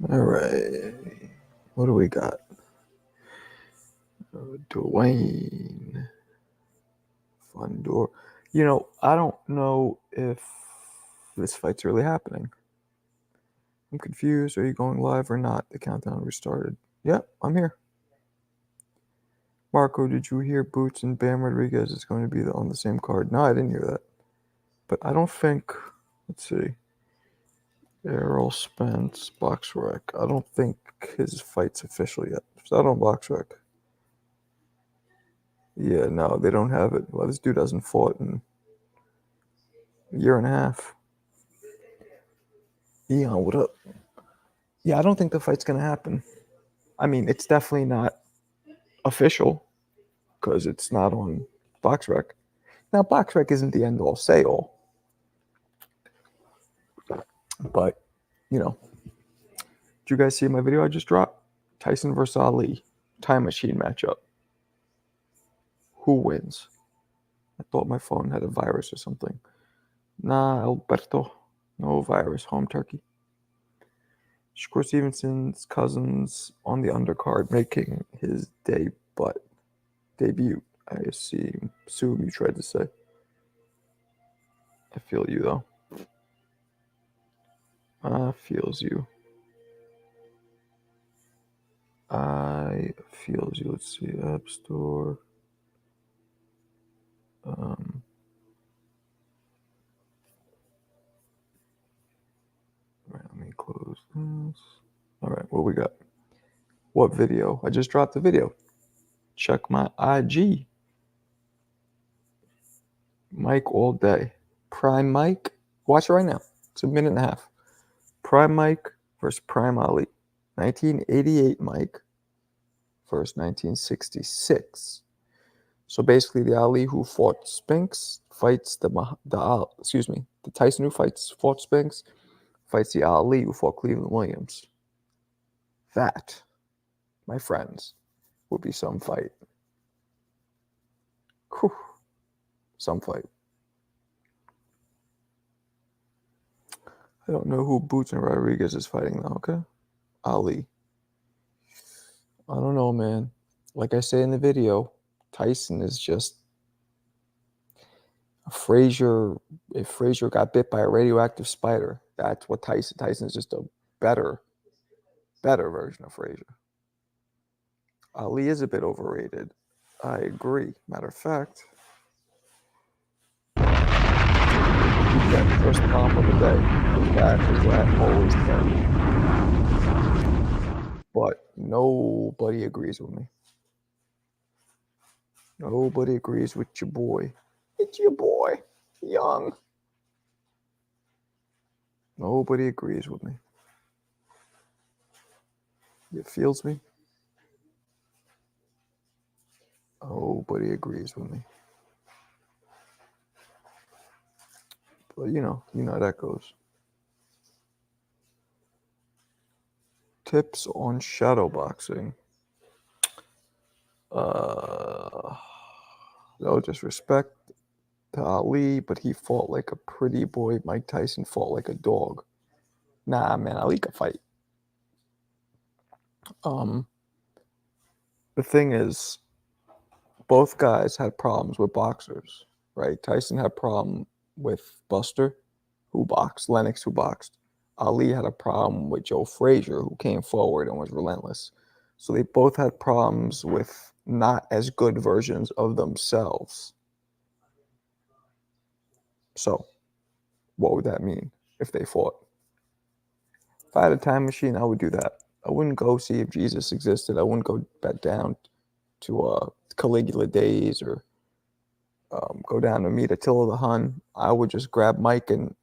All right. What do we got? Dwayne. Fundor. I don't know if this fight's really happening. I'm confused. Are you going live or not? The countdown restarted. Yep, I'm here. Marco, did you hear Boots and Bam Rodriguez is going to be on the same card? No, I didn't hear that. But I don't think. Let's see. Errol Spence, BoxRec. I don't think his fight's official yet. It's not on BoxRec. Yeah, no, they don't have it. Well, this dude hasn't fought in a year and a half. Yeah, what up? Yeah, I don't think the fight's going to happen. I mean, it's definitely not official because it's not on BoxRec. Now, BoxRec isn't the end all say all, but did you guys see my video I just dropped? Tyson versus Ali, time machine matchup. Who wins? I thought my phone had a virus or something. Nah, Alberto, no virus, home turkey. Shakur Stevenson's cousins on the undercard making his debut. I assume you tried to say. I feel you though. Feels you. I feels you. Let's see, App Store. Right, let me close this. All right, what we got? What video? I just dropped the video. Check my IG. Mike all day. Prime Mike. Watch it right now. It's a minute and a half. Prime Mike versus Prime Ali. 1988 Mike versus 1966. So basically, the Ali who fought Spinks fights the Tyson who fought Spinks fights the Ali who fought Cleveland Williams. That, my friends, would be some fight. Whew. Some fight. I don't know who Boots and Rodriguez is fighting though, okay? Ali. I don't know, man. Like I say in the video, Tyson is just Frazier. If Frazier got bit by a radioactive spider, that's what Tyson. Tyson is just a better version of Frazier. Ali is a bit overrated. I agree. Matter of fact, that first bomb of the day. That is what I always say. But nobody agrees with me. Nobody agrees with your boy. It's your boy, Young. Nobody agrees with me. It feels me. Nobody agrees with me. But you know how that goes. Tips on shadow boxing. No disrespect to Ali, but he fought like a pretty boy. Mike Tyson fought like a dog. Nah, man, Ali could fight. The thing is, both guys had problems with boxers, right? Tyson had a problem with Buster, who boxed, Lennox, who boxed. Ali had a problem with Joe Frazier, who came forward and was relentless. So they both had problems with not as good versions of themselves. So what would that mean if they fought? If I had a time machine, I would do that. I wouldn't go see if Jesus existed. I wouldn't go back down to Caligula days or go down to meet Attila the Hun. I would just grab Mike and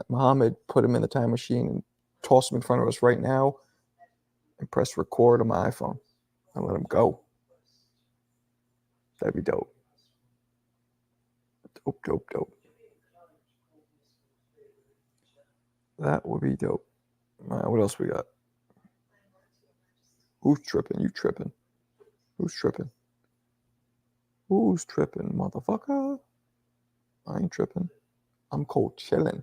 Muhammad, put him in the time machine, and toss him in front of us right now, and press record on my iPhone and let him go. That'd be dope. Dope. That would be dope. All right, what else we got? Who's tripping? You tripping? Who's tripping? Who's tripping, motherfucker? I ain't tripping. I'm cold chilling.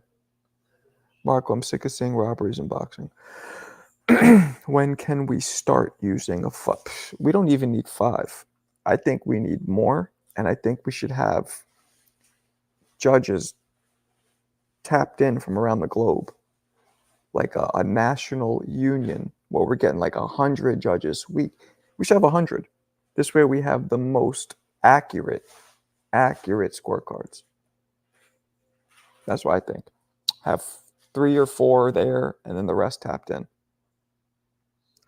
Marco, I'm sick of seeing robberies in boxing. When can we start using a we don't even need 5. I think we need more, and I think we should have judges tapped in from around the globe, like a national union where we're getting like 100 judges. We should have 100. This way we have the most accurate scorecards. That's what I think. Have 3 or 4 there, and then the rest tapped in.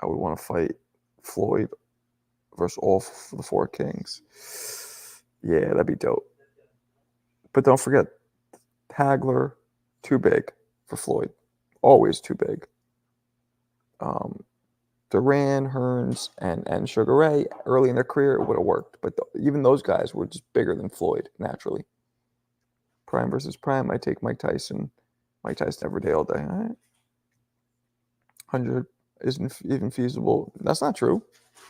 I would want to fight Floyd versus all the 4 kings. Yeah, that'd be dope. But don't forget, Hagler, too big for Floyd. Always too big. Duran, Hearns, and Sugar Ray, early in their career, it would have worked. But even those guys were just bigger than Floyd, naturally. Prime versus Prime, I take Mike Tyson. Mike Tyson every day, all day. All right. 100 isn't even feasible. That's not true.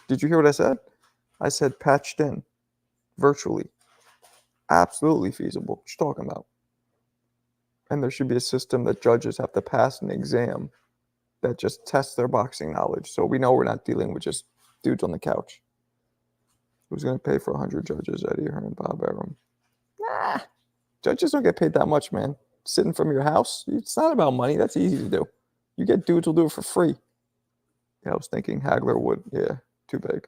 Did you hear what I said? I said patched in, virtually. Absolutely feasible. What you talking about? And there should be a system that judges have to pass an exam that just tests their boxing knowledge. So we know we're not dealing with just dudes on the couch. Who's going to pay for 100 judges? Eddie Hearn, Bob Arum. Nah. Judges don't get paid that much, man. Sitting from your house, it's not about money. That's easy to do. You get dudes who'll do it for free. Yeah, I was thinking Hagler would. Yeah, too big.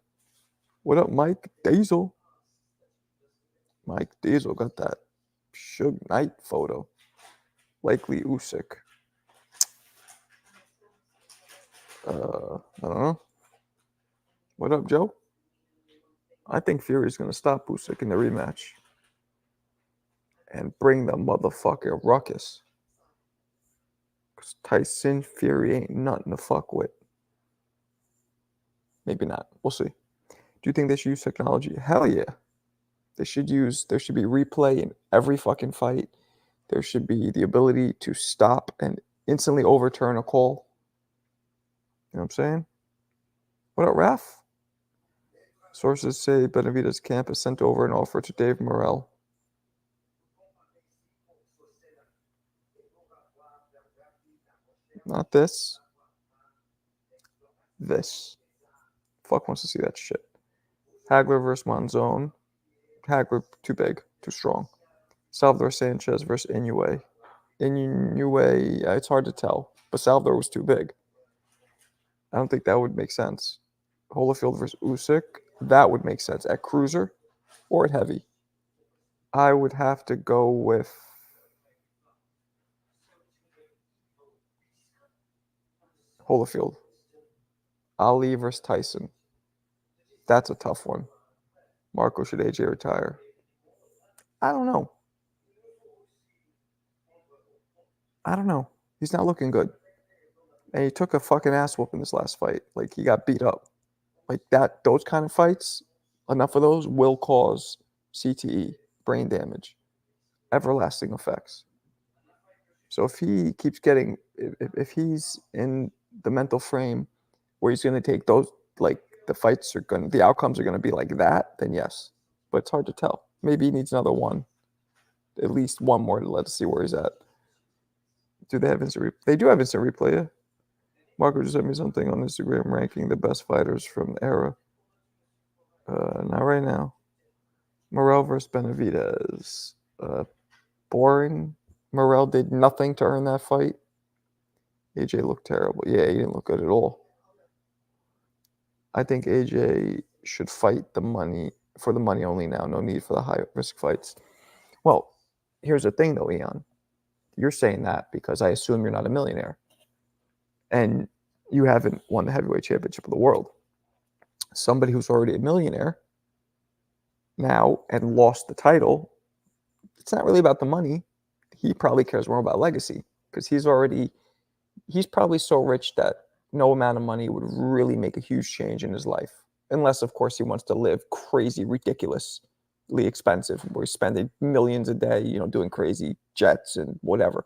What up, Mike Diesel? Mike Diesel got that Suge Knight photo. Likely Usyk. I don't know. What up, Joe? I think Fury's going to stop Usyk in the rematch and bring the motherfucking ruckus. Because Tyson Fury ain't nothing to fuck with. Maybe not. We'll see. Do you think they should use technology? Hell yeah. There should be replay in every fucking fight. There should be the ability to stop and instantly overturn a call. You know what I'm saying? What up, Raf? Sources say Benavidez' camp has sent over an offer to Dave Morrell. Not this. This. Fuck wants to see that shit. Hagler versus Monzon. Hagler, too big, too strong. Salvador Sanchez versus Inoue. Inoue, it's hard to tell, but Salvador was too big. I don't think that would make sense. Holyfield versus Usyk, that would make sense. At cruiser or at heavy? I would have to go with Holyfield. Ali versus Tyson. That's a tough one. Marco, should AJ retire? I don't know. He's not looking good. And he took a fucking ass whoop in this last fight. Like, he got beat up. Like that, those kind of fights, enough of those will cause CTE, brain damage, everlasting effects. So if he keeps getting, if he's in the mental frame where he's going to take those, like the outcomes are going to be like that, then yes. But it's hard to tell. Maybe he needs another one, at least one more to let us see where he's at. Do they have instant replay? They do have instant replay, yeah. Marco just sent me something on Instagram ranking the best fighters from the era. Not right now. Morrell versus Benavidez. Boring. Morrell did nothing to earn that fight. AJ looked terrible. Yeah, he didn't look good at all. I think AJ should fight for the money only now. No need for the high risk fights. Well, here's the thing though, Ian. You're saying that because I assume you're not a millionaire. And you haven't won the heavyweight championship of the world. Somebody who's already a millionaire now and lost the title, it's not really about the money. He probably cares more about legacy because he's probably so rich that no amount of money would really make a huge change in his life. Unless, of course, he wants to live crazy, ridiculously expensive, where he's spending millions a day, doing crazy jets and whatever.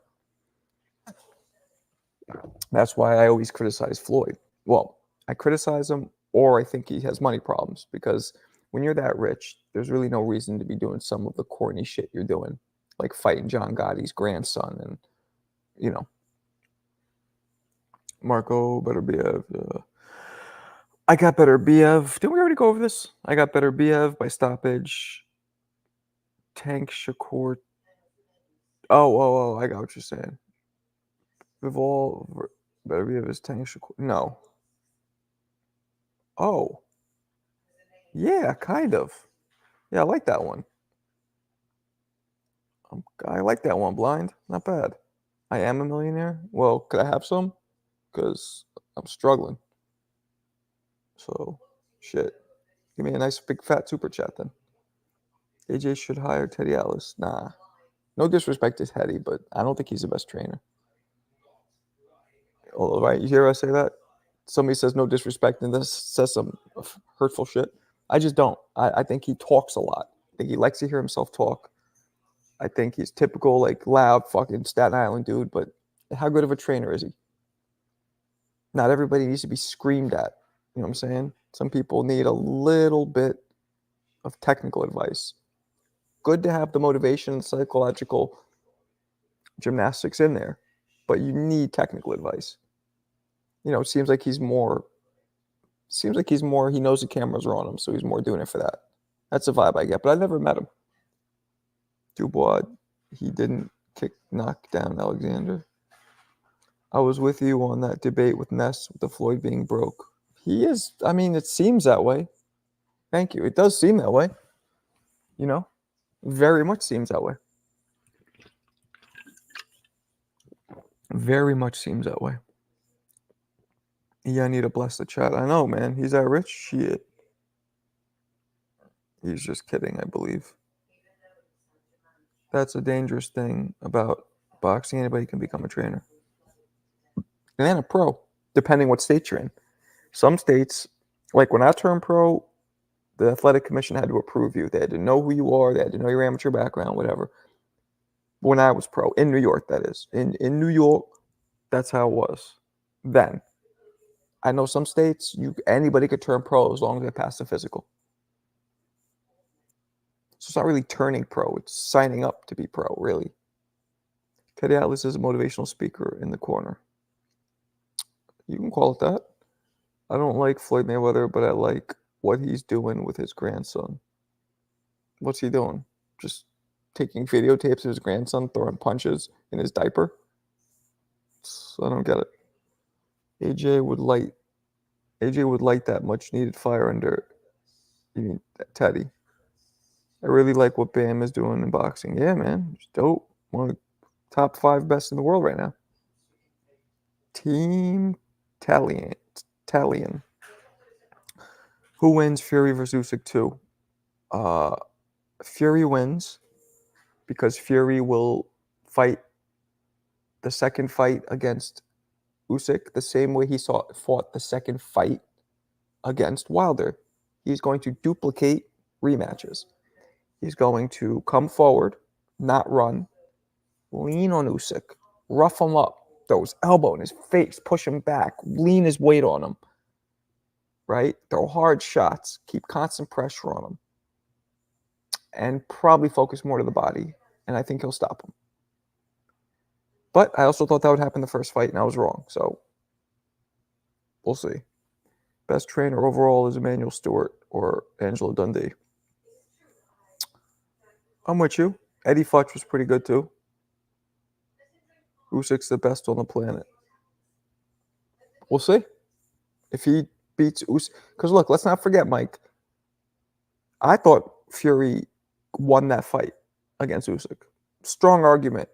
That's why I always criticize Floyd. Well, I criticize him, or I think he has money problems, because when you're that rich, there's really no reason to be doing some of the corny shit you're doing, like fighting John Gotti's grandson and, Marco Beterbiev. I got Beterbiev. Didn't we already go over this? I got Beterbiev by stoppage. Tank Shakur. Oh, I got what you're saying. Bivol Beterbiev is Tank Shakur. No. Oh. Yeah, kind of. Yeah, I like that one. I like that one, Blind. Not bad. I am a millionaire. Well, could I have some? Because I'm struggling. So, shit. Give me a nice big fat super chat then. AJ should hire Teddy Ellis. Nah. No disrespect to Teddy, but I don't think he's the best trainer. All right, you hear us say that? Somebody says no disrespect and this says some hurtful shit. I just don't. I think he talks a lot. I think he likes to hear himself talk. I think he's typical, like, loud fucking Staten Island dude, but how good of a trainer is he? Not everybody needs to be screamed at. You know what I'm saying? Some people need a little bit of technical advice. Good to have the motivation and psychological gymnastics in there, but you need technical advice. You know, it seems like he knows the cameras are on him, so he's more doing it for that. That's the vibe I get, but I never met him. Dubois, he didn't knock down Alexander. I was with you on that debate with Ness with the Floyd being broke. He is, I mean, it seems that way. Thank you. It does seem that way. You know, very much seems that way. Very much seems that way. Yeah, I need to bless the chat. I know, man. He's that rich? Shit. He's just kidding, I believe. That's a dangerous thing about boxing. Anybody can become a trainer. And a pro, depending what state you're in. Some states, like when I turned pro, the athletic commission had to approve you. They had to know who you are. They had to know your amateur background, whatever. When I was pro, in New York, that is. In New York, that's how it was then. I know some states, anybody could turn pro as long as they pass the physical. So it's not really turning pro. It's signing up to be pro, really. Teddy Atlas is a motivational speaker in the corner. You can call it that. I don't like Floyd Mayweather, but I like what he's doing with his grandson. What's he doing? Just taking videotapes of his grandson throwing punches in his diaper? So I don't get it. AJ would light that much needed fire under. You mean Teddy? I really like what Bam is doing in boxing. Yeah, man, it's dope. One of the top 5 best in the world right now. Team Talion. Who wins Fury versus Usyk 2? Fury wins because Fury will fight the second fight against Usyk the same way he fought the second fight against Wilder. He's going to duplicate rematches. He's going to come forward, not run, lean on Usyk, rough him up, throw his elbow in his face, push him back, lean his weight on him, right? Throw hard shots, keep constant pressure on him, and probably focus more to the body, and I think he'll stop him. But I also thought that would happen the first fight, and I was wrong, so we'll see. Best trainer overall is Emmanuel Stewart or Angela Dundee. I'm with you. Eddie Futch was pretty good too. Usyk's the best on the planet. We'll see if he beats Usyk. Because look, let's not forget, Mike. I thought Fury won that fight against Usyk. Strong argument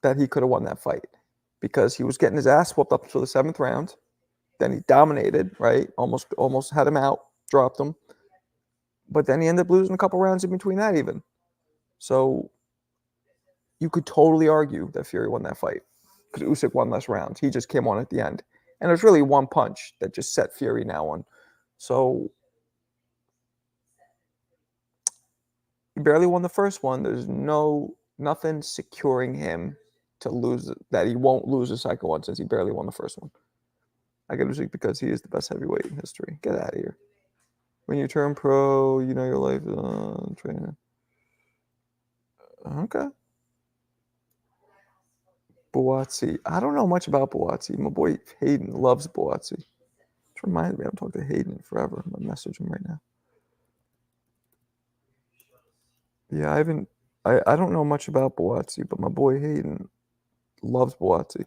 that he could have won that fight because he was getting his ass whooped up to the 7th round. Then he dominated, right? Almost had him out, dropped him. But then he ended up losing a couple rounds in between that even. So you could totally argue that Fury won that fight because Usyk won less rounds. He just came on at the end. And there's really one punch that just set Fury now on. So he barely won the first one. There's nothing securing him to lose, that he won't lose the second one since he barely won the first one. I get Usyk because he is the best heavyweight in history. Get out of here. When you turn pro, you know your life trainer. Okay. Buatsi. I don't know much about Buatsi. My boy Hayden loves Buatsi. Which reminds me, I haven't talked to Hayden in forever. I'm gonna message him right now. Yeah, I don't know much about Buatsi, but my boy Hayden loves Buatsi.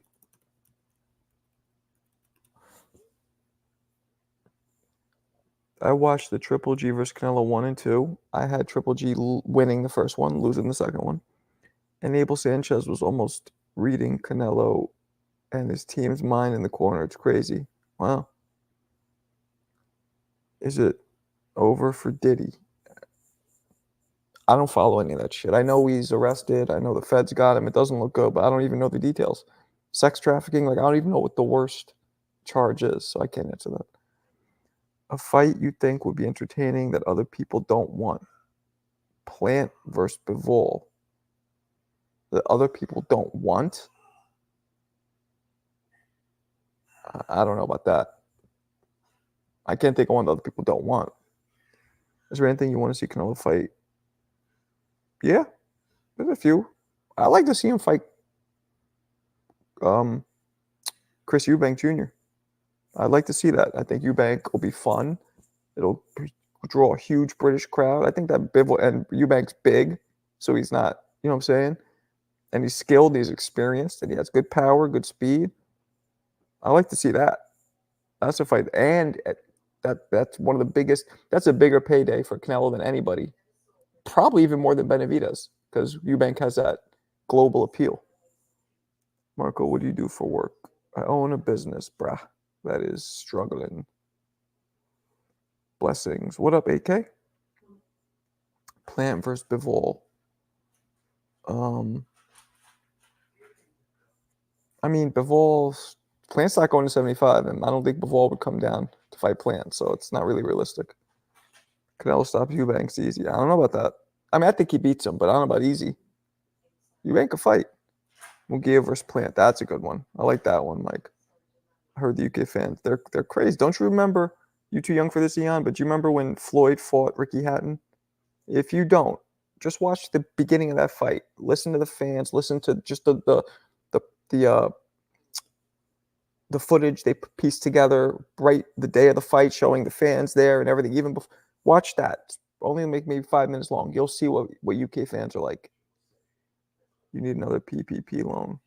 I watched the Triple G versus Canelo 1 and 2. I had Triple G winning the first one, losing the second one. And Abel Sanchez was almost reading Canelo and his team's mind in the corner. It's crazy. Wow. Is it over for Diddy? I don't follow any of that shit. I know he's arrested. I know the feds got him. It doesn't look good, but I don't even know the details. Sex trafficking, like I don't even know what the worst charge is, so I can't answer that. A fight you think would be entertaining that other people don't want. Plant versus Bivol. That other people don't want? I don't know about that. I can't think of one that other people don't want. Is there anything you want to see Canelo fight? Yeah, there's a few. I like to see him fight Chris Eubank Jr. I'd like to see that. I think Eubank will be fun. It'll draw a huge British crowd. I think that Bivol and Eubank's big, so he's not, you know what I'm saying? And he's skilled, he's experienced, and he has good power, good speed. I like to see that. That's a fight. And that's one of the biggest, that's a bigger payday for Canelo than anybody. Probably even more than Benavidez, because Eubank has that global appeal. Marco, what do you do for work? I own a business, brah. That is struggling. Blessings. What up, AK? Plant versus Bivol. I mean, Plant's not going to 75, and I don't think Bivol would come down to fight Plant, so it's not really realistic. Canelo stops Eubanks easy. I don't know about that. I mean, I think he beats him, but I don't know about easy. Eubank a fight. Munguia versus Plant. That's a good one. I like that one, Mike. I heard the UK fans. They're crazy. Don't you remember? You too young for this, Eon, but do you remember when Floyd fought Ricky Hatton? If you don't, just watch the beginning of that fight. Listen to the fans. Listen to just the footage they pieced together right the day of the fight, showing the fans there and everything. Even before, watch that. Only make maybe 5 minutes long. You'll see what UK fans are like. You need another PPP loan.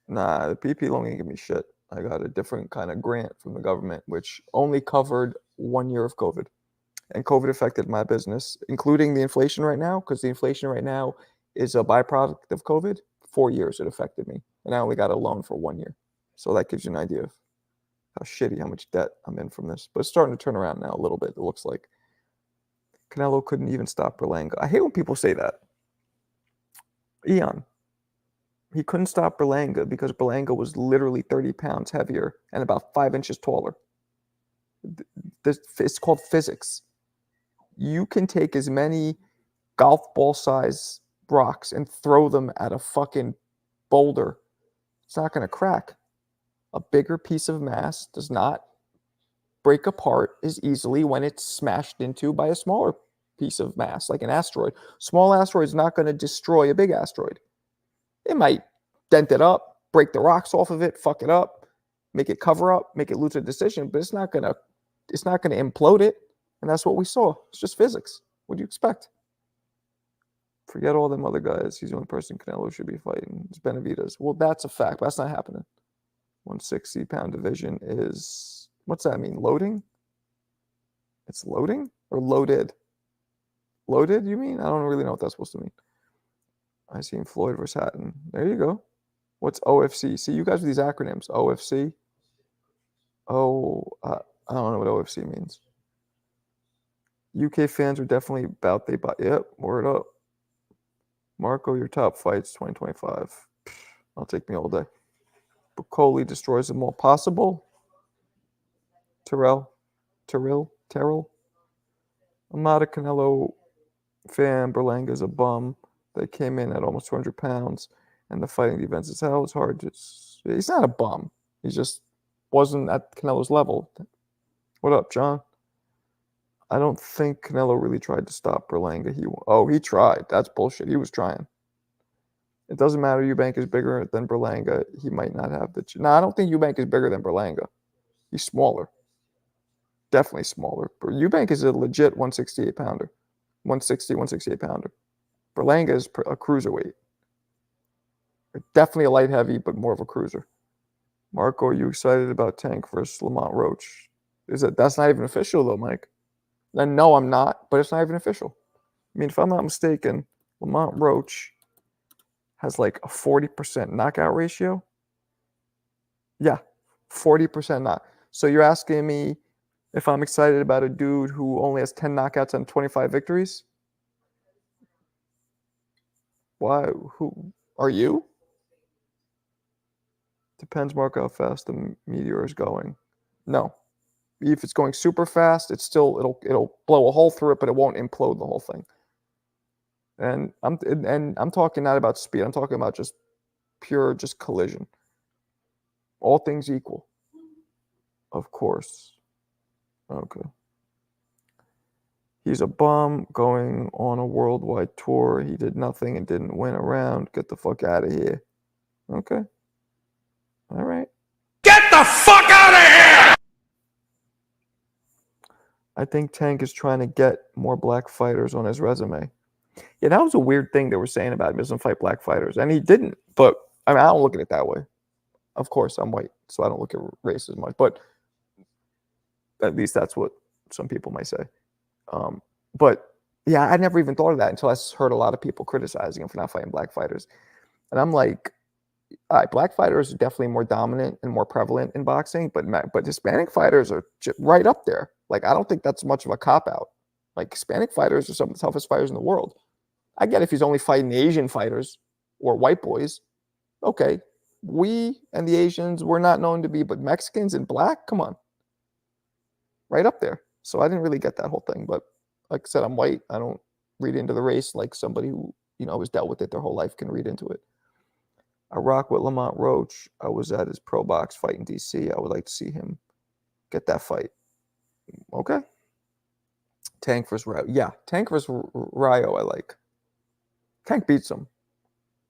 Nah, the PPP loan ain't give me shit. I got a different kind of grant from the government, which only covered 1 year of COVID. And COVID affected my business, including the inflation right now, because the inflation right now is a byproduct of COVID. 4 years it affected me. And I only got a loan for 1 year. So that gives you an idea of how much debt I'm in from this. But it's starting to turn around now a little bit, it looks like. Canelo couldn't even stop Berlanga. I hate when people say that. Eon, he couldn't stop Berlanga because Berlanga was literally 30 pounds heavier and about 5 inches taller. It's called physics. You can take as many golf ball size rocks and throw them at a fucking boulder. It's not going to crack. A bigger piece of mass does not break apart as easily when it's smashed into by a smaller piece of mass, like an asteroid. Small asteroid is not going to destroy a big asteroid. It might dent it up, break the rocks off of it, fuck it up, make it cover up, make it lose a decision, but it's not gonna implode it. And that's what we saw. It's just physics. What do you expect? Forget all them other guys. He's the only person Canelo should be fighting. It's Benavidez. Well, that's a fact, but that's not happening. 160-pound division is, what's that mean? Loading? It's loading or loaded? Loaded, you mean? I don't really know what that's supposed to mean. I seen Floyd versus Hatton. There you go. What's OFC? See, you guys with these acronyms. OFC. I don't know what OFC means. UK fans are definitely about they buy. Yep, word up. Marco, your top fights 2025. I'll take me all day. Bukoli destroys them all. Possible. Terrell. I'm not a Canelo fan. Berlanga's a bum. They came in at almost 200 pounds, and the fighting defense is hell. It's hard. He's not a bum. He just wasn't at Canelo's level. What up, John? I don't think Canelo really tried to stop Berlanga. He tried. That's bullshit. He was trying. It doesn't matter. Eubank is bigger than Berlanga. He might not have the. No, I don't think Eubank is bigger than Berlanga. He's smaller. Definitely smaller. But Eubank is a legit 168 pounder. 160, 168 pounder. Berlanga is a cruiserweight. Definitely a light heavy, but more of a cruiser. Marco, are you excited about Tank versus Lamont Roach? That's not even official though, Mike. Then no, I'm not, but it's not even official. I mean, if I'm not mistaken, Lamont Roach has like a 40% knockout ratio. Yeah, 40% not. So you're asking me if I'm excited about a dude who only has 10 knockouts and 25 victories? Why? Who are you? Depends, Marco, how fast the meteor is going. No, if it's going super fast, it'll blow a hole through it, but it won't implode the whole thing. And I'm talking not about speed. I'm talking about just pure collision. All things equal. Of course. Okay. He's a bum going on a worldwide tour. He did nothing and didn't win a round. Get the fuck out of here. Okay. All right. Get the fuck out of here! I think Tank is trying to get more black fighters on his resume. Yeah, that was a weird thing they were saying about him. He doesn't fight black fighters. And he didn't. But, I mean, I don't look at it that way. Of course, I'm white, so I don't look at race as much. But at least that's what some people might say. But, yeah, I never even thought of that until I heard a lot of people criticizing him for not fighting black fighters. And I'm like, all right, black fighters are definitely more dominant and more prevalent in boxing, but Hispanic fighters are right up there. Like, I don't think that's much of a cop-out. Like, Hispanic fighters are some of the toughest fighters in the world. I get if he's only fighting Asian fighters or white boys. Okay, we and the Asians, we're not known to be, but Mexicans and black, come on. Right up there. So I didn't really get that whole thing. But like I said, I'm white. I don't read into the race like somebody who, has dealt with it their whole life can read into it. I rock with Lamont Roach. I was at his pro box fight in DC. I would like to see him get that fight. Okay. Tank versus Rayo. Yeah, Tank versus Rayo, I like. Tank beats him.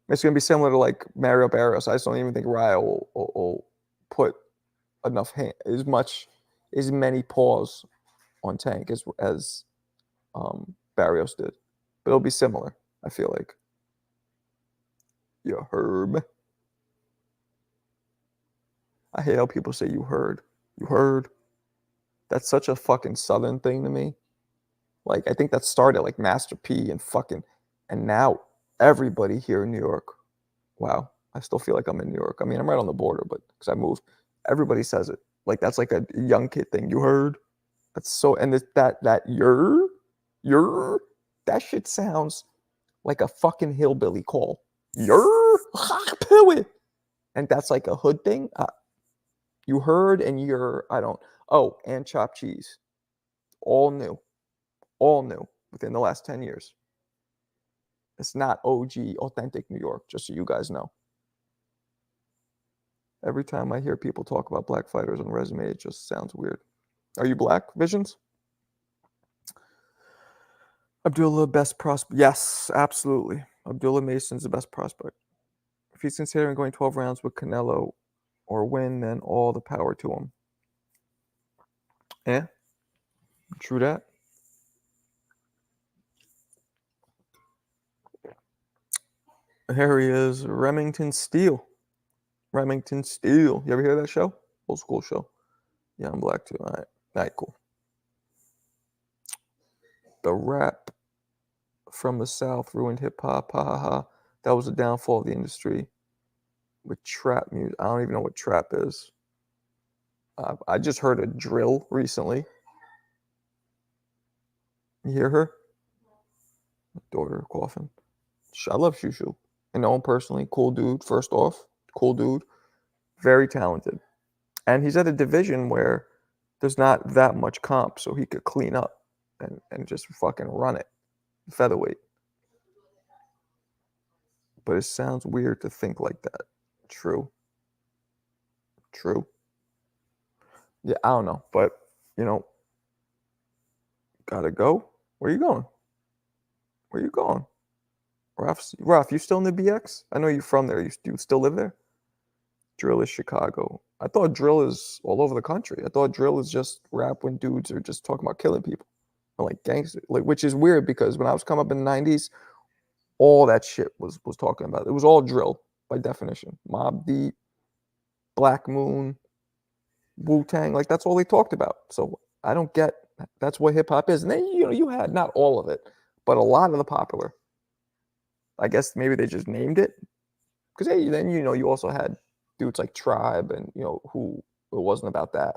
It's going to be similar to like Mario Barrios. I just don't even think Rayo will put enough as many paws on Tank as Barrios did. But it'll be similar, I feel like. You heard. I hate how people say you heard. You heard. That's such a fucking Southern thing to me. Like, I think that started like Master P and now everybody here in New York. Wow. I still feel like I'm in New York. I mean, I'm right on the border, but because I moved, everybody says it. Like, that's like a young kid thing. You heard? That's so, and that you're, that shit sounds like a fucking hillbilly call. You're, and that's like a hood thing. You heard and and chopped cheese. All new within the last 10 years. It's not OG, authentic New York, just so you guys know. Every time I hear people talk about black fighters on resume, it just sounds weird. Are you black, Visions? Abdullah, best prospect. Yes, absolutely. Abdullah Mason's the best prospect. If he's considering going 12 rounds with Canelo or win, then all the power to him. Yeah, true that. Here he is, Remington Steele. Remington Steele. You ever hear that show? Old school show. Yeah, I'm black too. All right, cool. The rap from the South ruined hip hop. Ha ha ha. That was the downfall of the industry. With trap music, I don't even know what trap is. I just heard a drill recently. You hear her? My daughter coughing. I love Shushu. I know him personally. Cool dude. First off, cool dude. Very talented. And he's at a division where there's not that much comp, so he could clean up and just fucking run it. Featherweight. But it sounds weird to think like that. True. Yeah, I don't know. But, gotta go. Where you going? Ralph, you still in the BX? I know you're from there. You still live there? Drill is Chicago. I thought drill is all over the country. I thought drill is just rap when dudes are just talking about killing people, or like gangster, like, which is weird because when I was coming up in the '90s, all that shit was talking about. It was all drill by definition. Mobb Deep, Black Moon, Wu-Tang, like that's all they talked about. So I don't get, that's what hip hop is. And then you had not all of it, but a lot of the popular. I guess maybe they just named it because hey, then you also had dudes like Tribe and who it wasn't about that.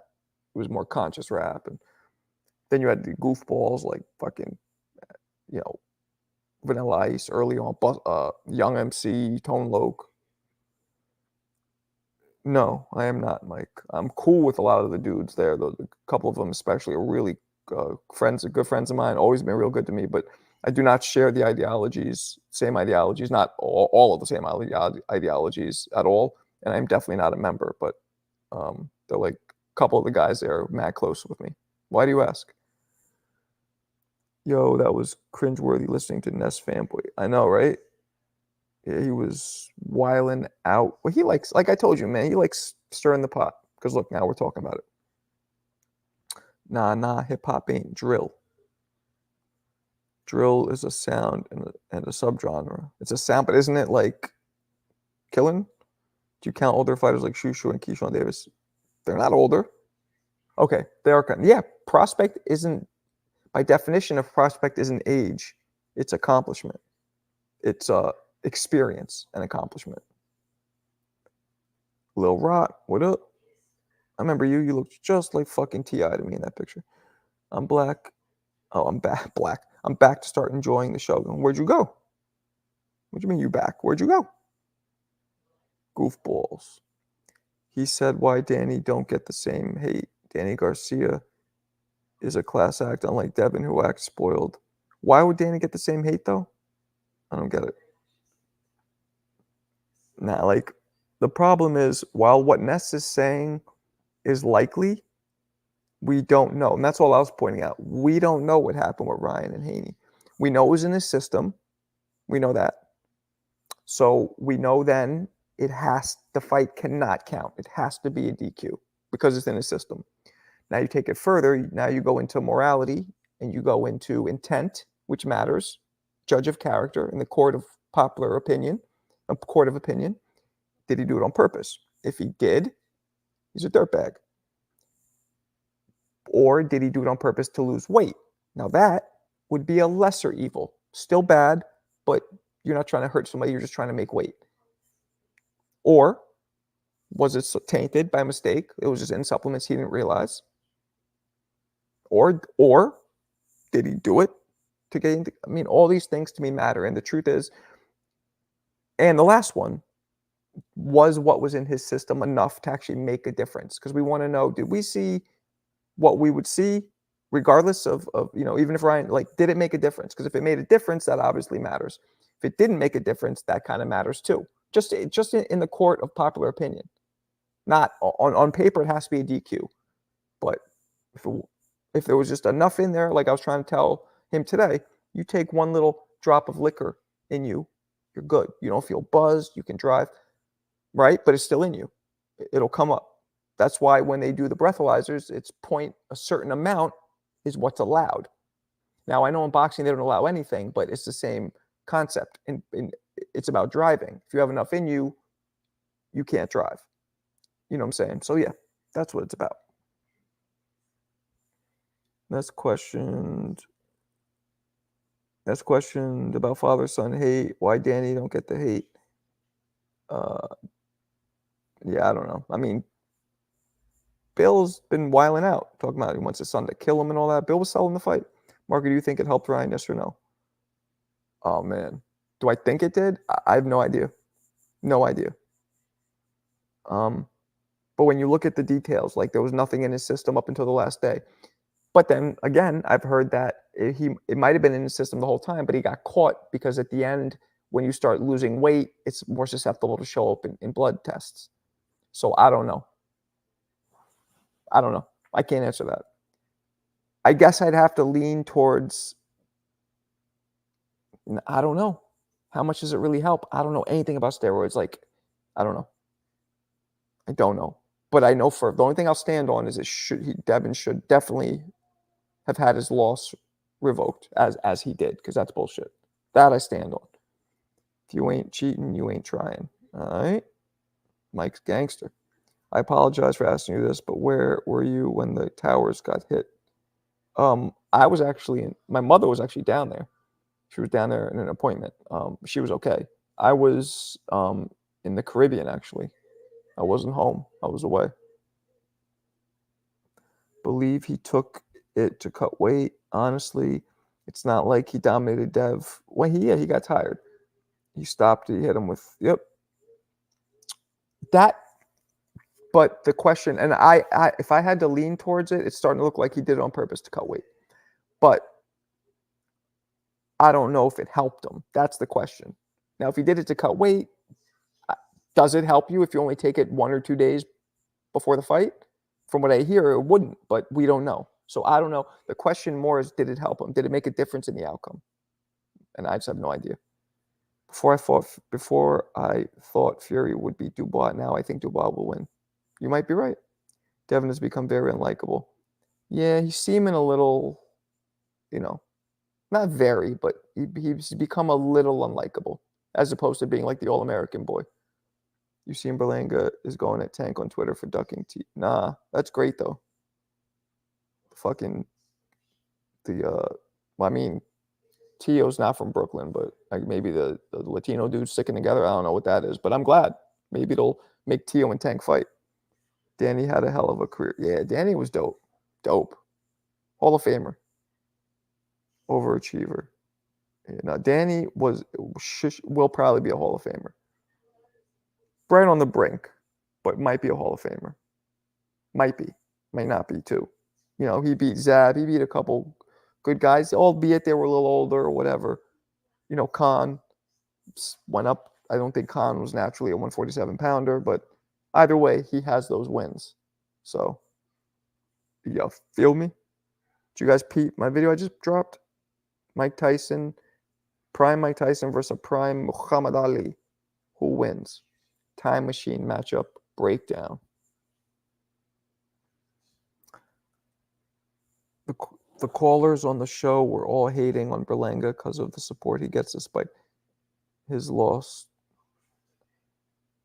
It was more conscious rap, and then you had the goofballs like fucking Vanilla Ice early on, Young MC, Tone Loc. No, I am not, Mike. I'm cool with a lot of the dudes there. A couple of them, especially, are really good friends of mine. Always been real good to me, but I do not share the same ideologies, not all of the same ideologies at all. And I'm definitely not a member, but they're like a couple of the guys there are mad close with me. Why do you ask? Yo, that was cringeworthy listening to Ness Fanboy. I know, right? Yeah, he was wiling out. Well, he likes, like I told you, man, he likes stirring the pot. Because look, now we're talking about it. Nah, hip hop ain't drill. Drill is a sound and a subgenre. It's a sound, but isn't it like killing? Do you count older fighters like Shushu and Keyshawn Davis? They're not older. Okay, they are. Yeah, prospect isn't, by definition of prospect isn't age. It's accomplishment. It's experience and accomplishment. Lil Rock, what up? I remember you. You looked just like fucking T.I. to me in that picture. I'm black. Oh, I'm back. Black. I'm back to start enjoying the show. Where'd you go? What do you mean you back? Where'd you go? Goofballs. He said why Danny don't get the same hate. Danny Garcia is a class act, unlike Devin, who acts spoiled. Why would Danny get the same hate, though? I don't get it. Nah, like, the problem is, while what Ness is saying is likely, we don't know. And that's all I was pointing out. We don't know what happened with Ryan and Haney. We know it was in his system. We know that. So we know then the fight cannot count. It has to be a DQ because it's in his system. Now you take it further. Now you go into morality and you go into intent, which matters, judge of character in the court of popular opinion, a court of opinion. Did he do it on purpose? If he did, he's a dirtbag. Or did he do it on purpose to lose weight? Now that would be a lesser evil. Still bad, but you're not trying to hurt somebody. You're just trying to make weight. Or was it tainted by mistake? It was just in supplements he didn't realize. Or did he do it to get into? I mean, all these things to me matter. And the truth is, and the last one, was what was in his system enough to actually make a difference? Because we want to know, did we see what we would see, regardless of even if Ryan, like, did it make a difference? Because if it made a difference, that obviously matters. If it didn't make a difference, that kind of matters too. Just in the court of popular opinion. Not on paper, it has to be a DQ. But if there was just enough in there, like I was trying to tell him today, you take one little drop of liquor in you, you're good. You don't feel buzzed, you can drive, right? But it's still in you. It'll come up. That's why when they do the breathalyzers, it's a certain amount is what's allowed. Now, I know in boxing they don't allow anything, but it's the same concept. And it's about driving. If you have enough in you, you can't drive. You know what I'm saying? So yeah, that's what it's about. Next question about father-son hate. Why Danny don't get the hate? Yeah, I don't know. I mean, Bill's been wiling out, talking about he wants his son to kill him and all that. Bill was selling the fight. Marco, do you think it helped Ryan? Yes or no? Oh, man. Do I think it did? I have no idea. No idea. But when you look at the details, like there was nothing in his system up until the last day. But then again, I've heard that it might have been in his system the whole time, but he got caught because at the end, when you start losing weight, it's more susceptible to show up in blood tests. So I don't know. I can't answer that. I guess I'd have to lean towards, I don't know. How much does it really help? I don't know anything about steroids. Like, I don't know. I don't know. But I know for the only thing I'll stand on is Devin should definitely have had his loss revoked as he did, because that's bullshit. That I stand on. If you ain't cheating, you ain't trying. All right? Mike's gangster. I apologize for asking you this, but where were you when the towers got hit? I was actually my mother was actually down there. She was down there in an appointment. She was okay. I was in the Caribbean, actually. I wasn't home. I was away. Believe he took it to cut weight. Honestly, it's not like he dominated Dev. Well, he got tired. He stopped. He hit him with, yep. That, but the question, and I if I had to lean towards it, it's starting to look like he did it on purpose to cut weight. But I don't know if it helped him. That's the question. Now, if he did it to cut weight, does it help you if you only take it 1 or 2 days before the fight? From what I hear, it wouldn't, but we don't know. So I don't know. The question more is, did it help him? Did it make a difference in the outcome? And I just have no idea. Before I thought Fury would beat Dubois. Now I think Dubois will win. You might be right. Devin has become very unlikable. Yeah, he's seeming a little, not very, but he's become a little unlikable, as opposed to being like the All-American boy. You seen Berlanga is going at Tank on Twitter for ducking T. Nah, that's great though. Tio's not from Brooklyn, but like maybe the Latino dudes sticking together. I don't know what that is, but I'm glad. Maybe it'll make Tio and Tank fight. Danny had a hell of a career. Yeah, Danny was dope. Dope. Hall of Famer. Overachiever. Yeah, now, Danny will probably be a Hall of Famer. Right on the brink, but might be a Hall of Famer. Might be. Might not be, too. He beat Zab. He beat a couple good guys, albeit they were a little older or whatever. Khan went up. I don't think Khan was naturally a 147-pounder, but either way, he has those wins. So, you feel me? Did you guys peep my video I just dropped? Mike Tyson, prime Mike Tyson versus a prime Muhammad Ali. Who wins? Time machine matchup breakdown. The callers on the show were all hating on Berlanga because of the support he gets despite his loss.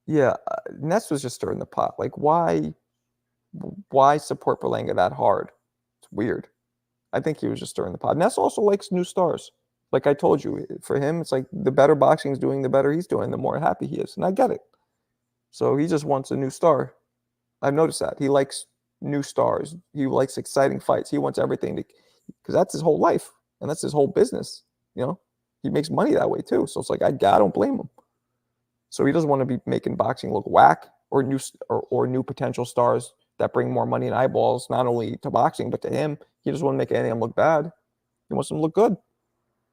Yeah, Ness was just stirring the pot. Like, why support Berlanga that hard? It's weird. I think he was just stirring the pot. Ness also likes new stars. Like I told you, for him, it's like the better boxing is doing, the better he's doing, the more happy he is. And I get it. So he just wants a new star. I've noticed that. He likes new stars. He likes exciting fights. He wants everything because that's his whole life. And that's his whole business. He makes money that way too. So it's like, I don't blame him. So he doesn't want to be making boxing look whack or new potential stars that bring more money and eyeballs, not only to boxing, but to him. He doesn't want to make any of them look bad. He wants them to look good.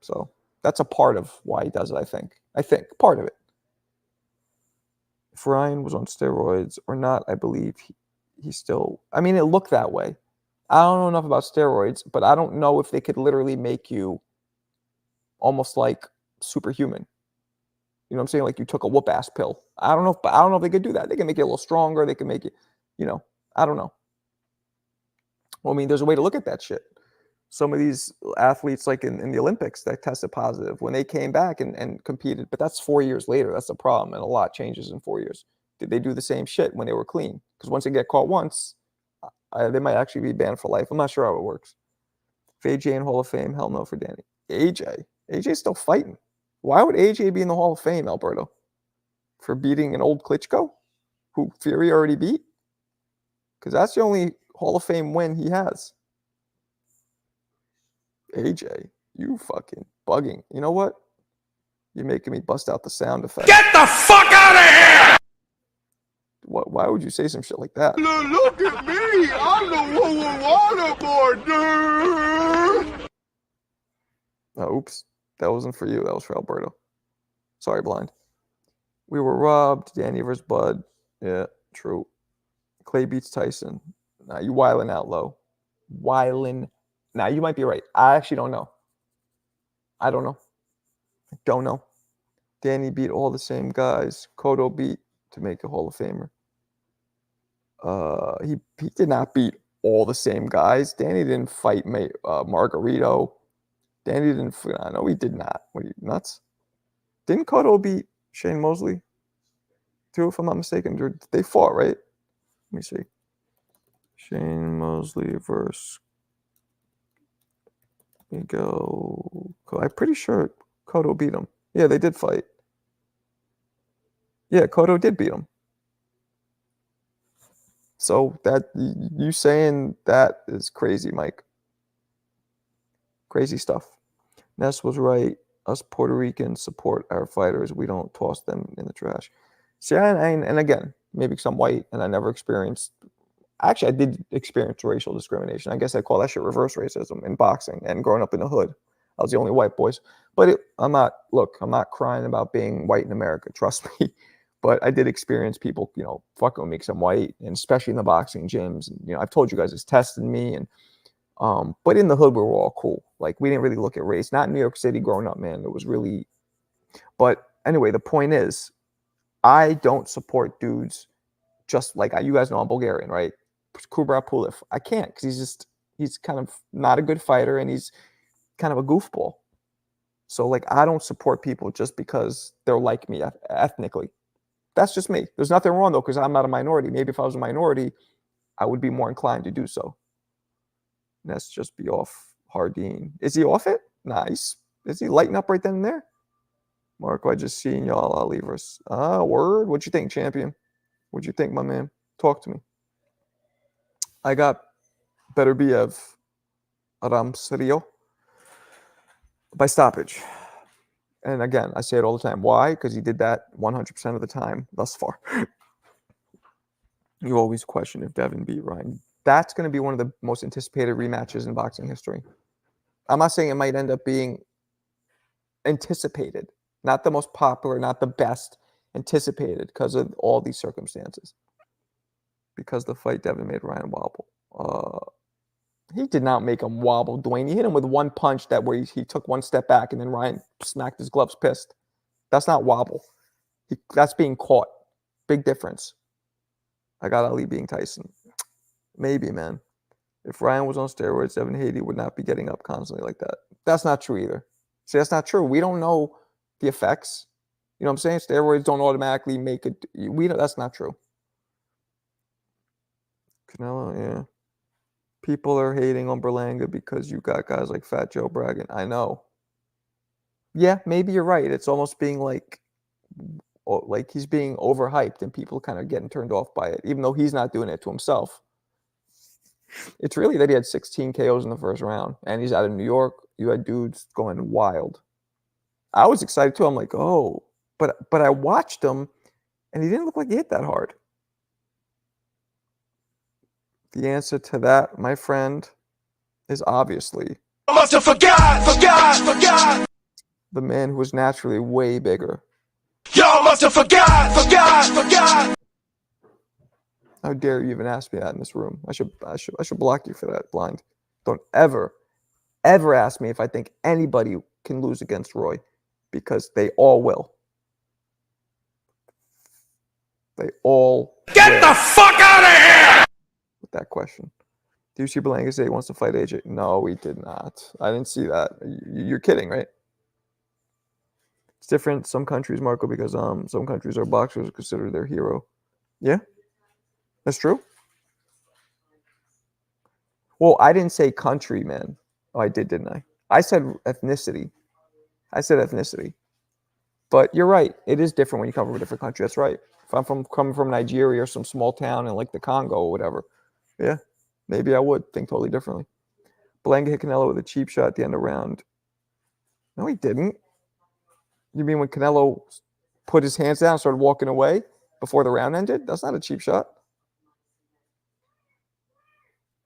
So that's a part of why he does it, I think. Part of it. If Ryan was on steroids or not, I believe he still... I mean, it looked that way. I don't know enough about steroids, but I don't know if they could literally make you almost like superhuman. You know what I'm saying? Like you took a whoop-ass pill. I don't know if they could do that. They can make you a little stronger. They can make it, I don't know. Well, I mean, there's a way to look at that shit. Some of these athletes, like in the Olympics, that tested positive when they came back and competed. But that's 4 years later. That's the problem. And a lot changes in 4 years. Did they do the same shit when they were clean? Because once they get caught once, they might actually be banned for life. I'm not sure how it works. If AJ in Hall of Fame, hell no for Danny. AJ's still fighting. Why would AJ be in the Hall of Fame, Alberto? For beating an old Klitschko, who Fury already beat? Because that's the only Hall of Fame win he has. AJ, you fucking bugging. You know what? You're making me bust out the sound effect. Get the fuck out of here! Why would you say some shit like that? Look at me! I'm the waterboard, dude! Oh, oops. That wasn't for you. That was for Alberto. Sorry, blind. We were robbed. Danny versus Bud. Yeah, true. Clay beats Tyson. Nah, you wildin' out low. Wildin'. Now, you might be right. I actually don't know. I don't know. Danny beat all the same guys. Cotto beat to make a Hall of Famer. He did not beat all the same guys. Danny didn't fight Margarito. Danny didn't. No, he did not. What are you, nuts? Didn't Cotto beat Shane Mosley too, if I'm not mistaken? They fought, right? Let me see. Shane Mosley versus Miguel. I'm pretty sure Cotto beat him. Yeah, they did fight. Yeah, Cotto did beat him. So that you saying that is crazy, Mike. Crazy stuff. Ness was right. Us Puerto Ricans support our fighters. We don't toss them in the trash. See, and again, maybe because I'm white and I never experienced. Actually, I did experience racial discrimination. I guess I call that shit reverse racism in boxing and growing up in the hood. I was the only white boys. But I'm not crying about being white in America. Trust me. But I did experience people, fucking with me because I'm white, and especially in the boxing gyms. And, I've told you guys it's testing me. And but in the hood, we were all cool. Like, we didn't really look at race. Not in New York City growing up, man. It was really. But anyway, the point is, I don't support dudes just like you guys know I'm Bulgarian, right? Kubra Pulev. I can't because he's kind of not a good fighter and he's kind of a goofball. So like I don't support people just because they're like me ethnically. That's just me. There's nothing wrong though because I'm not a minority. Maybe if I was a minority, I would be more inclined to do so. Let's just be off Hardin. Is he off it? Nice. Is he lighting up right then and there? Marco, I just seen y'all. I'll leave us. Word. What'd you think, champion? What'd you think, my man? Talk to me. I got Beterbiev Ramsrio by stoppage. And again, I say it all the time. Why? Because he did that 100% of the time thus far. You always question if Devin beat Ryan. That's going to be one of the most anticipated rematches in boxing history. I'm not saying it might end up being anticipated. Not the most popular, not the best, anticipated because of all these circumstances. Because the fight Devin made Ryan wobble. He did not make him wobble, Dwayne. He hit him with one punch where he took one step back and then Ryan smacked his gloves pissed. That's not wobble. That's being caught. Big difference. I got Ali being Tyson. Maybe, man. If Ryan was on steroids, Devin Haney would not be getting up constantly like that. That's not true either. See, that's not true. We don't know the effects. You know what I'm saying? Steroids don't automatically make it. That's not true. Canelo, yeah. People are hating on Berlanga because you got guys like Fat Joe bragging. I know. Yeah, maybe you're right. It's almost being like he's being overhyped and people kind of getting turned off by it, even though he's not doing it to himself. It's really that he had 16 KOs in the first round, and he's out of New York. You had dudes going wild. I was excited too. I'm like, oh, but I watched him, and he didn't look like he hit that hard. The answer to that, my friend, is obviously I must have forgot. The man who was naturally way bigger. Y'all must have forgot. How dare you even ask me that in this room? I should block you for that, blind. Don't ever ask me if I think anybody can lose against Roy, because they all will. They all Get the fuck out of here! With that question. Do you see Berlanga say he wants to fight AJ? No, he did not. I didn't see that. You're kidding, right? It's different. Some countries, Marco, because some countries are boxers considered their hero. Yeah, that's true. Well, I didn't say country, man. Oh, I did, didn't I? I said ethnicity. But you're right. It is different when you come from a different country. That's right. If I'm coming from Nigeria or some small town in like the Congo or whatever, yeah, maybe I would think totally differently. Berlanga hit Canelo with a cheap shot at the end of the round. No, he didn't. You mean when Canelo put his hands down and started walking away before the round ended? That's not a cheap shot.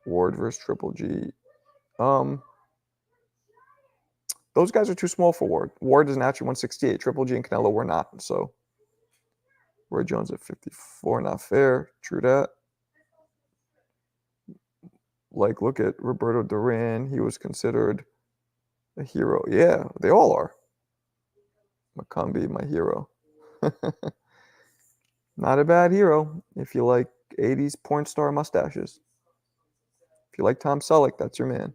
Ward versus Triple G. Those guys are too small for Ward. Ward is naturally 168. Triple G and Canelo were not. So Roy Jones at 54, not fair. True that. Like, look at Roberto Duran. He was considered a hero. Yeah, they all are. Macumbi, my hero. Not a bad hero if you like 80s porn star mustaches. If you like Tom Selleck, that's your man.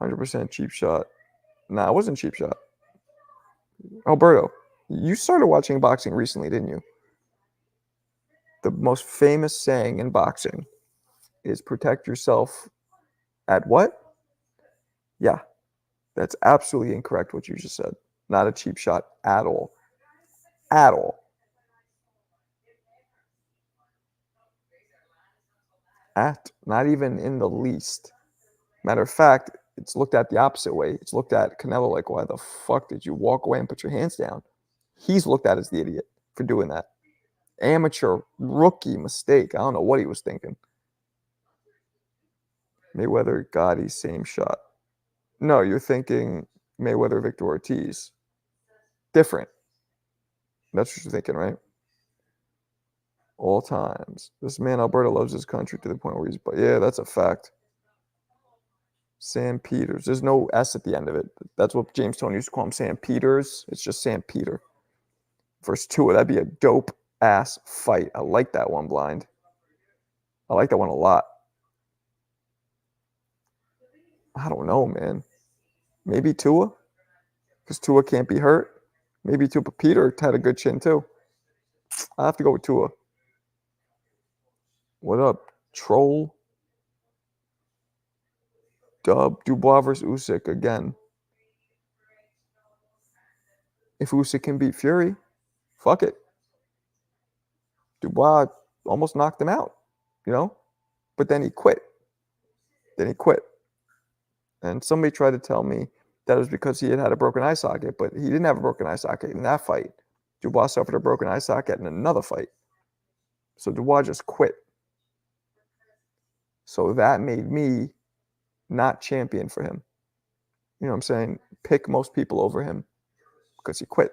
100% cheap shot. Nah, it wasn't cheap shot. Alberto, you started watching boxing recently, didn't you? The most famous saying in boxing is protect yourself at what? Yeah, that's absolutely incorrect what you just said. Not a cheap shot at all. At all. Not even in the least. Matter of fact, it's looked at the opposite way. It's looked at Canelo like, why the fuck did you walk away and put your hands down? He's looked at as the idiot for doing that. Amateur, rookie mistake. I don't know what he was thinking. Mayweather, Gotti, same shot. No, you're thinking Mayweather, Victor Ortiz. Different. That's what you're thinking, right? All times. This man, Alberto, loves his country to the point where he's... But yeah, that's a fact. Sam Peters. There's no S at the end of it. That's what James Tony used to call him, Sam Peters. It's just Sam Peter. Versus Tua, that'd be a dope-ass fight. I like that one, Blind. I like that one a lot. I don't know, man. Maybe Tua? Because Tua can't be hurt. Maybe Tua, but Peter had a good chin, too. I have to go with Tua. What up, Troll? Dub, Dubois versus Usyk again. If Usyk can beat Fury, fuck it. Dubois almost knocked him out, you know? But then he quit. And somebody tried to tell me that it was because he had a broken eye socket, but he didn't have a broken eye socket in that fight. Dubois suffered a broken eye socket in another fight. So Dubois just quit. So that made me not champion for him. You know what I'm saying? Pick most people over him because he quit.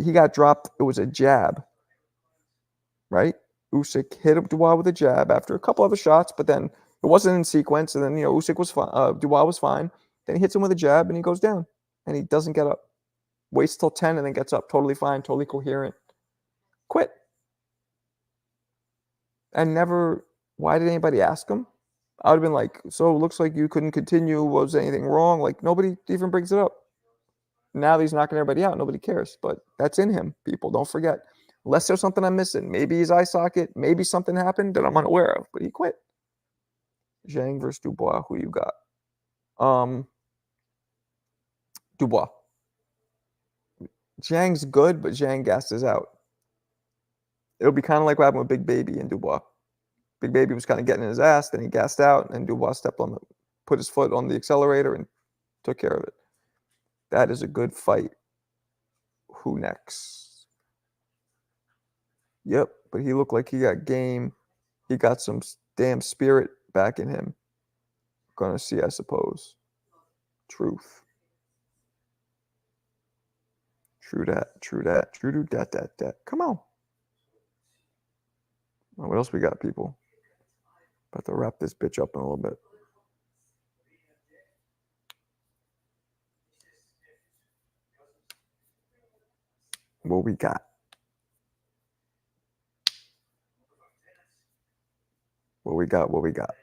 He got dropped. It was a jab, right? Usyk hit Dubois with a jab after a couple other shots, but then it wasn't in sequence. And then, Usyk was fine. Dubois was fine. Then he hits him with a jab and he goes down and he doesn't get up. Waits till 10 and then gets up. Totally fine. Totally coherent. Quit. And never, why did anybody ask him? I would have been like, so it looks like you couldn't continue. Was anything wrong? Like, nobody even brings it up. Now that he's knocking everybody out, nobody cares. But that's in him, people. Don't forget. Unless there's something I'm missing. Maybe his eye socket. Maybe something happened that I'm unaware of. But he quit. Zhang versus Dubois. Who you got? Dubois. Zhang's good, but Zhang gasses out. It'll be kind of like what happened with Big Baby and Dubois. Big Baby was kind of getting his ass, then he gassed out, and Dubois put his foot on the accelerator and took care of it. That is a good fight. Who next? Yep, but he looked like he got game. He got some damn spirit back in him. Gonna see, I suppose. Truth. True that. True that. Come on. What else we got, people? About to wrap this bitch up in a little bit. What we got? What we got?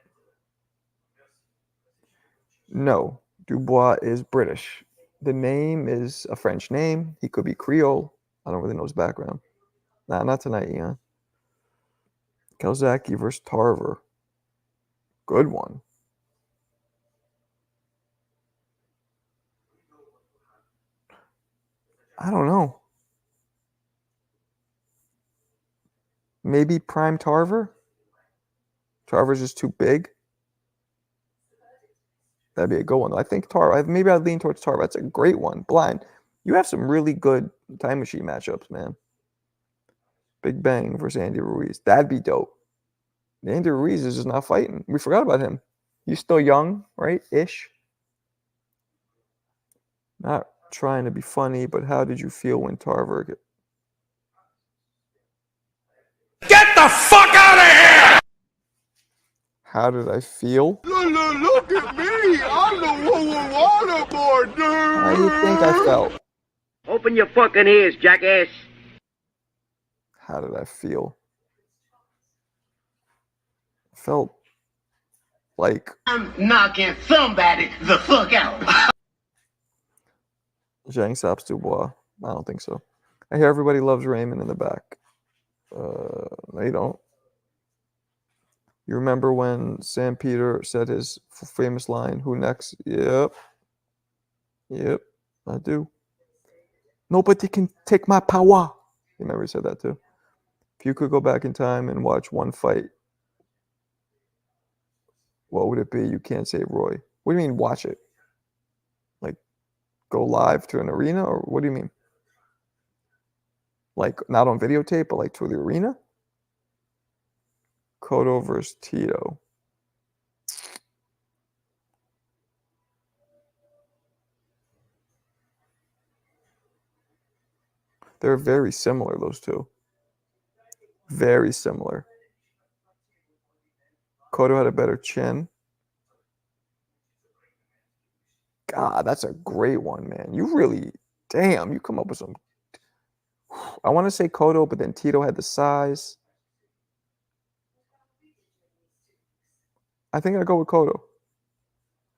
No, Dubois is British. The name is a French name. He could be Creole. I don't really know his background. Nah, not tonight, Ian. Kelzaki versus Tarver. Good one. I don't know. Maybe Prime Tarver? Tarver's just too big? That'd be a good one. I think Tarver. Maybe I'd lean towards Tarver. That's a great one. Blind. You have some really good time machine matchups, man. Big Bang versus Andy Ruiz. That'd be dope. Andy Ruiz is just not fighting. We forgot about him. He's still young, right? Ish. Not trying to be funny, but how did you feel when Tarver Get the fuck out of here! How did I feel? Look at me! I'm the one with waterboard, dude! How do you think I felt? Open your fucking ears, jackass. How did I feel? I felt like I'm knocking somebody the fuck out. Zhang Saps Dubois. I don't think so. I hear everybody loves Raymond in the back. No, you don't. You remember when Sam Peter said his famous line, "Who next?" Yep. Yep, I do. Nobody can take my power. You remember he said that too. If you could go back in time and watch one fight, what would it be? You can't say Roy. What do you mean watch it? Like go live to an arena, or what do you mean? Like not on videotape, but like to the arena? Cotto versus Tito. They're very similar, those two. Very similar. Cotto had a better chin. God, that's a great one, man. You really, damn, you come up with some. I want to say Cotto, but then Tito had the size. I think I'd go with Cotto.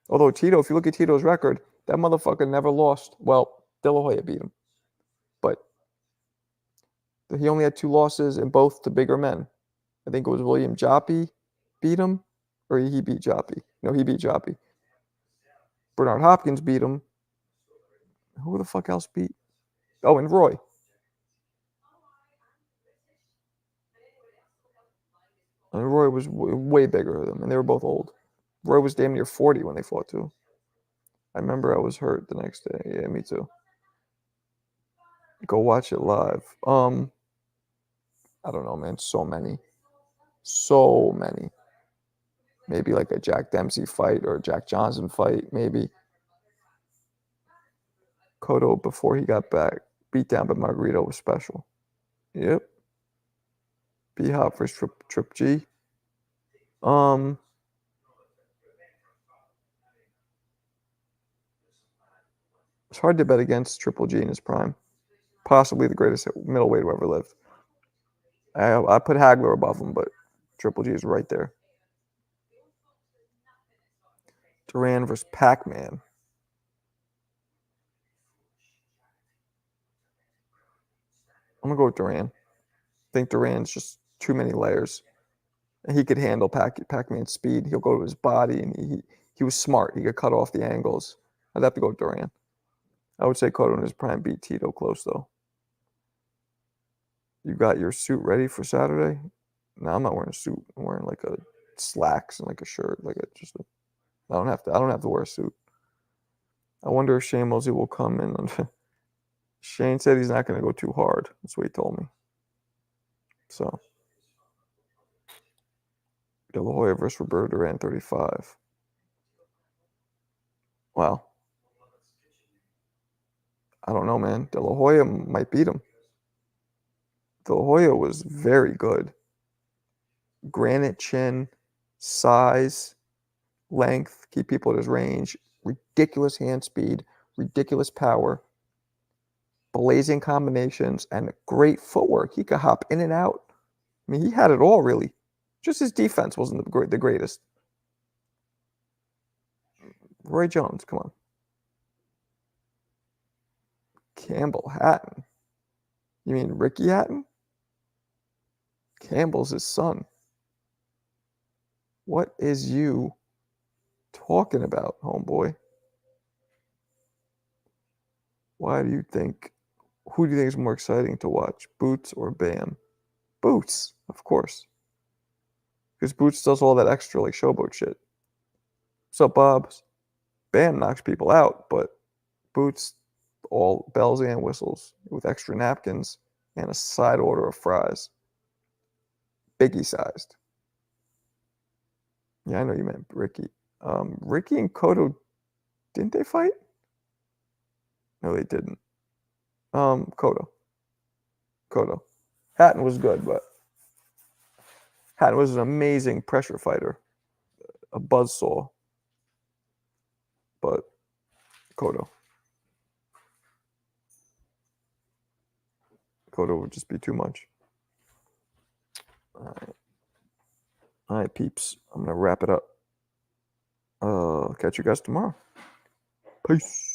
Although Tito, if you look at Tito's record, that motherfucker never lost. Well, De La Hoya beat him. But he only had 2 losses, and both to bigger men. I think it was William Joppy beat him, or he beat Joppy. No, he beat Joppy. Bernard Hopkins beat him. Who the fuck else beat? Oh, and Roy. And Roy was way bigger than them, and they were both old. Roy was damn near 40 when they fought, too. I remember I was hurt the next day. Yeah, me too. Go watch it live. I don't know, man. So many. So many. Maybe like a Jack Dempsey fight or a Jack Johnson fight, maybe. Cotto, before he got back, beat down by Margarito was special. Yep. B-Hop versus Trip G. It's hard to bet against Triple G in his prime. Possibly the greatest middleweight who ever lived. I put Hagler above him, but Triple G is right there. Duran versus Pac-Man. I'm going to go with Duran. I think Duran's just too many layers. And he could handle Pac-Man's speed. He'll go to his body, and he was smart. He could cut off the angles. I'd have to go with Duran. I would say Cotto in his prime beat Tito close, though. You got your suit ready for Saturday? No, I'm not wearing a suit. I'm wearing like a slacks and like a shirt. I don't have to wear a suit. I wonder if Shane Mosley will come in. Shane said he's not going to go too hard. That's what he told me. So, De La Hoya versus Roberto Duran, 35. Wow. I don't know, man. De La Hoya might beat him. De La Hoya was very good. Granite chin, size, length, keep people at his range, ridiculous hand speed, ridiculous power, blazing combinations, and great footwork. He could hop in and out. I mean, he had it all, really. Just his defense wasn't the greatest. Roy Jones, come on. Campbell Hatton. You mean Ricky Hatton? Campbell's his son. What is you talking about, homeboy? Who do you think is more exciting to watch, Boots or Bam? Boots, of course. Because Boots does all that extra, like, showboat shit. What's up, Bob? Bam knocks people out, but Boots, all bells and whistles with extra napkins and a side order of fries. Biggie sized. Yeah, I know you meant Ricky. Ricky and Cotto, didn't they fight? No, they didn't. Cotto. Hatton was good, but Hatton was an amazing pressure fighter, a buzzsaw. But Cotto. Cotto would just be too much. All right, peeps. I'm gonna wrap it up. Catch you guys tomorrow. Peace.